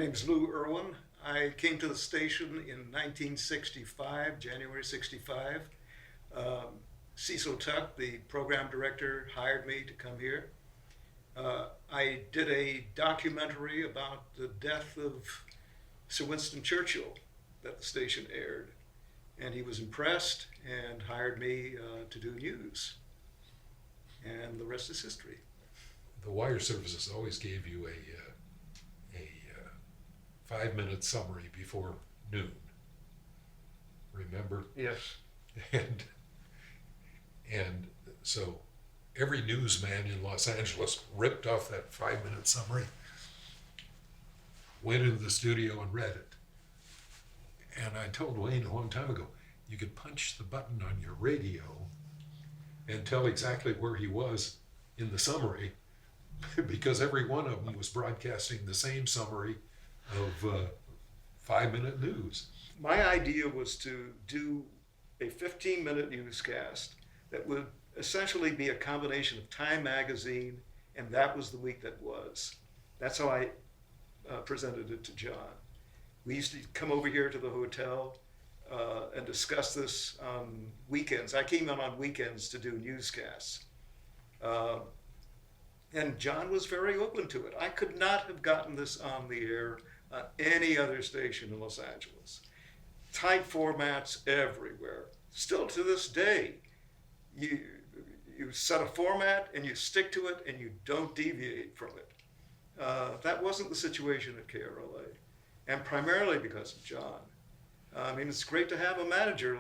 name's Lou Irwin. I came to the station in 1965, January 65. Cecil Tuck, the program director, hired me to come here. I did a documentary about the death of Sir Winston Churchill that the station aired. And he was impressed and hired me to do news. And the rest is history. The wire services always gave you a 5-minute summary before noon. Remember? Yes. And so every newsman in Los Angeles ripped off that 5-minute summary, went into the studio and read it. And I told Wayne a long time ago, you could punch the button on your radio and tell exactly where he was in the summary because every one of them was broadcasting the same summary of 5-minute news. My idea was to do a 15-minute newscast that would essentially be a combination of Time magazine and That Was the Week That Was. That's how I presented it to John. We used to come over here to the hotel and discuss this on weekends. I came in on weekends to do newscasts. And John was very open to it. I could not have gotten this on the air on any other station in Los Angeles. Tight formats everywhere. Still to this day, you set a format and you stick to it and you don't deviate from it. That wasn't the situation at KRLA, and primarily because of John. I mean, it's great to have a manager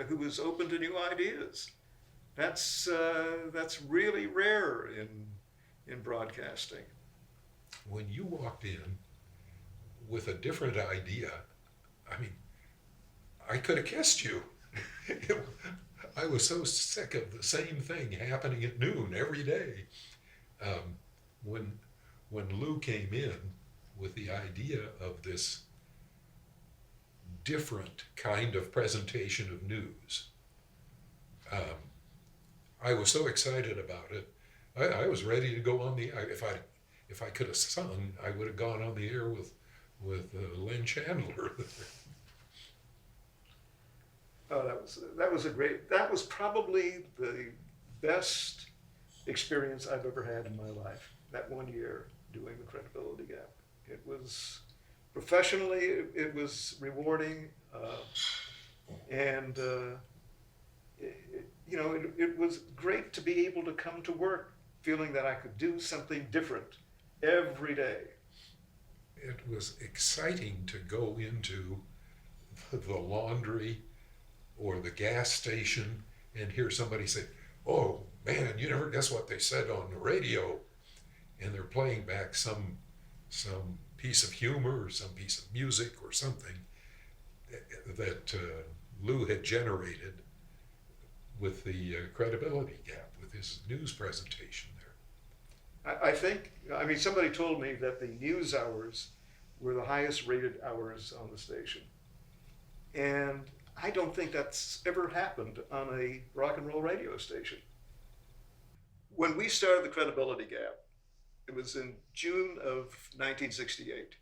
who is open to new ideas. That's really rare in broadcasting. When you walked in with a different idea, I mean, I could have kissed you. I was so sick of the same thing happening at noon every day. When Lou came in with the idea of this different kind of presentation of news, I was so excited about it. I was ready to go on the. If I could have sung, I would have gone on the air with Len Chandler. Oh, that was probably the best experience I've ever had in my life. That 1 year doing the Credibility Gap. It was professionally, it was rewarding, and it was great to be able to come to work feeling that I could do something different every day. It was exciting to go into the laundry or the gas station and hear somebody say, "Oh man, you never guess what they said on the radio," and they're playing back some piece of humor or some piece of music or something that Lou had generated with the Credibility Gap, with his news presentation there. I mean, somebody told me that the news hours were the highest rated hours on the station. And I don't think that's ever happened on a rock and roll radio station. When we started the Credibility Gap, it was in June of 1968.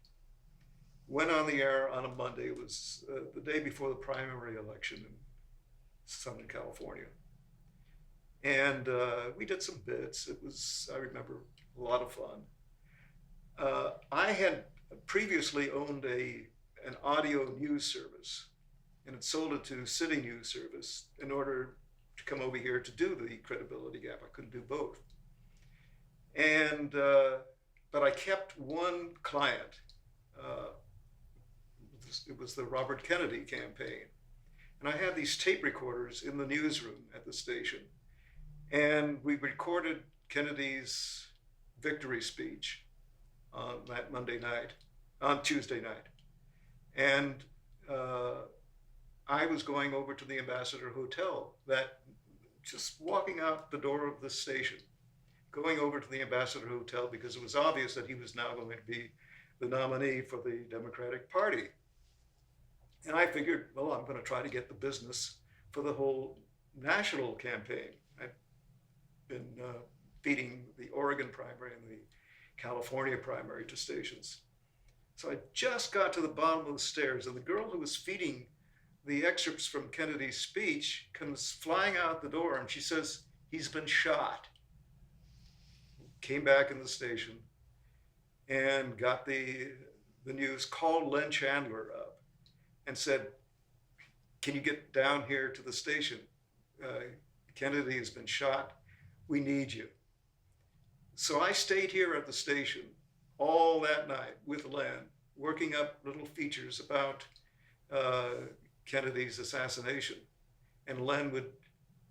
Went on the air on a Monday. It was the day before the primary election in Southern California. And we did some bits. It was, I remember, a lot of fun. I had previously owned an audio news service and had sold it to City News Service in order to come over here to do the Credibility Gap. I couldn't do both. And, but I kept one client. It was the Robert Kennedy campaign. And I had these tape recorders in the newsroom at the station. And we recorded Kennedy's victory speech on that Tuesday night. And I was going over to the Ambassador Hotel, just walking out the door of the station, going over to the Ambassador Hotel because it was obvious that he was now going to be the nominee for the Democratic Party. And I figured, well, I'm going to try to get the business for the whole national campaign. I've been beating the Oregon primary and the California primary to stations. So I just got to the bottom of the stairs, and the girl who was feeding the excerpts from Kennedy's speech comes flying out the door, and she says, "He's been shot." Came back in the station and got the news, called Len Chandler up and said, "Can you get down here to the station? Kennedy has been shot. We need you." So I stayed here at the station all that night with Len, working up little features about Kennedy's assassination. And Len would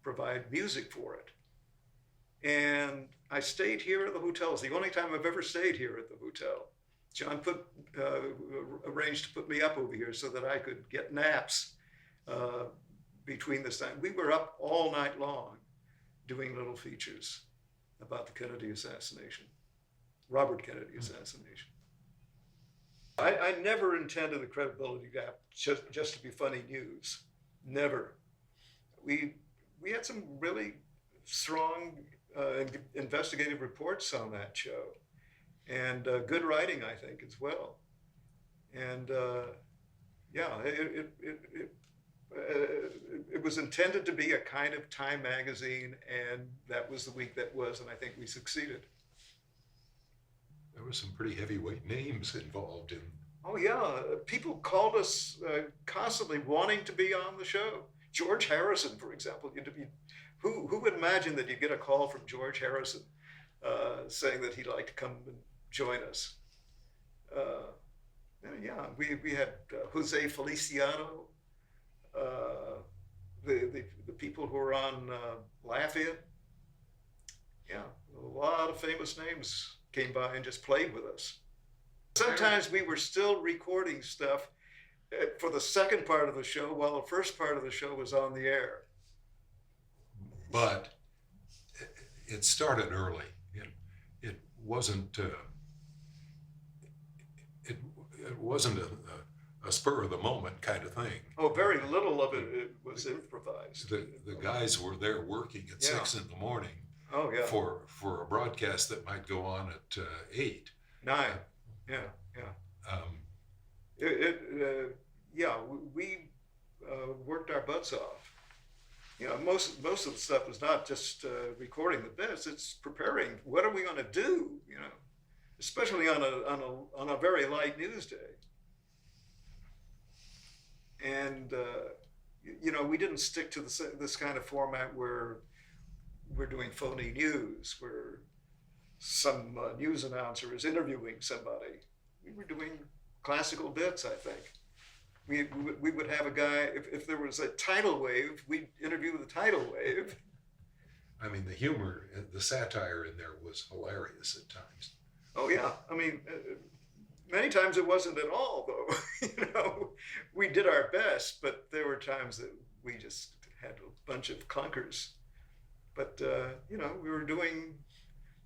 provide music for it. And I stayed here at the hotel. It's the only time I've ever stayed here at the hotel. John arranged to put me up over here so that I could get naps between this time. We were up all night long doing little features about the Kennedy assassination, Robert Kennedy assassination. I never intended the credibility gap just to be funny news. Never. We had some really strong investigative reports on that show, and good writing, I think, as well. And yeah, it was intended to be a kind of Time magazine, and that was the week that was, and I think we succeeded. There were some pretty heavyweight names involved in. Oh yeah, people called us constantly wanting to be on the show. George Harrison, for example, who would imagine that you'd get a call from George Harrison saying that he'd like to come and join us? Yeah, we had Jose Feliciano, the people who were on Laugh-In. Yeah, a lot of famous names came by and just played with us. Sometimes we were still recording stuff for the second part of the show while the first part of the show was on the air. But it started early. It wasn't. It wasn't a spur of the moment kind of thing. Oh, very little of it was improvised. The guys were there working at 6 in the morning. Oh yeah. For a broadcast that might go on at 8. 9. Yeah. We worked our butts off. You know, most of the stuff is not just recording the bits; it's preparing. What are we going to do? You know, especially on a very light news day. And you know, we didn't stick to this kind of format where we're doing phony news, where some news announcer is interviewing somebody. We were doing classical bits, I think. We would have a guy, if there was a tidal wave, we'd interview the tidal wave. I mean, the humor, the satire in there was hilarious at times. Oh yeah, I mean, many times it wasn't at all, though. You know, we did our best, but there were times that we just had a bunch of clunkers. But you know, we were doing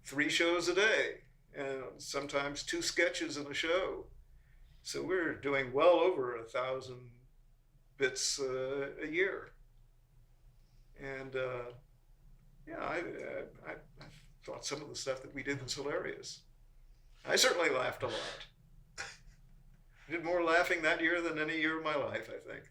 3 shows a day, and sometimes 2 sketches in a show. So we're doing well over 1,000 bits a year. And yeah, I thought some of the stuff that we did was hilarious. I certainly laughed a lot. I did more laughing that year than any year of my life, I think.